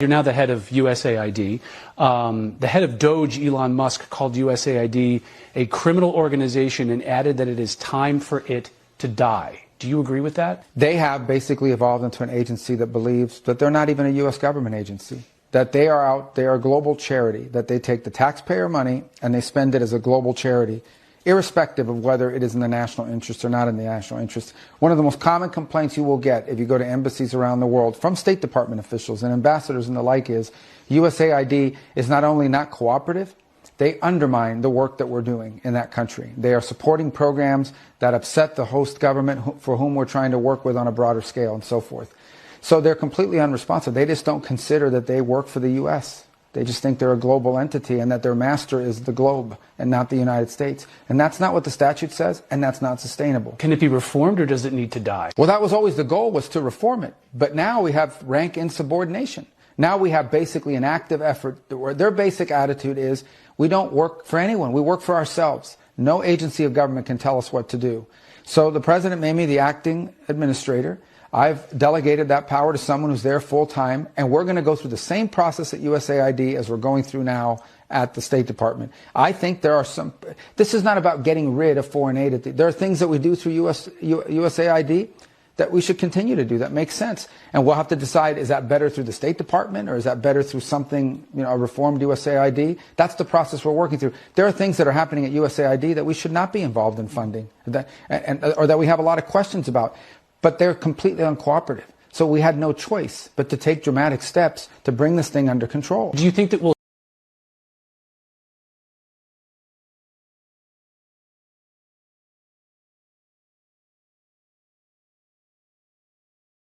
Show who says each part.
Speaker 1: You're now the head of USAID. The head of Doge, Elon Musk, called USAID a criminal organization and added that it is time for it to die. Do you agree with that?
Speaker 2: They have basically evolved into an agency that believes that they're not even a U.S. government agency, that they are a global charity, that they take the taxpayer money and they spend it as a global charity, irrespective of whether it is in the national interest or not in the national interest. One of the most common complaints you will get if you go to embassies around the world from State Department officials and ambassadors and the like is USAID is not only not cooperative, they undermine the work that we're doing in that country. They are supporting programs that upset the host government for whom we're trying to work with on a broader scale and so forth. So they're completely unresponsive. They just don't consider that they work for the U.S. They just think they're a global entity and that their master is the globe and not the United States. And that's not what the statute says, and that's not sustainable.
Speaker 1: Can it be reformed, or does it need to die?
Speaker 2: Well, that was always the goal, was to reform it. But now we have rank insubordination. Now we have basically an active effort where their basic attitude is, we don't work for anyone. We work for ourselves. No agency of government can tell us what to do. So the president made me the acting administrator. I've delegated that power to someone who's there full time, and we're going to go through the same process at USAID as we're going through now at the State Department. I think there are some, this is not about getting rid of foreign aid. There are things that we do through USAID that we should continue to do that makes sense. And we'll have to decide, is that better through the State Department, or is that better through something, a reformed USAID? That's the process we're working through. There are things that are happening at USAID that we should not be involved in funding, or that we have a lot of questions about. But they're completely uncooperative. So we had no choice but to take dramatic steps to bring this thing under control.
Speaker 1: Do you think that we'll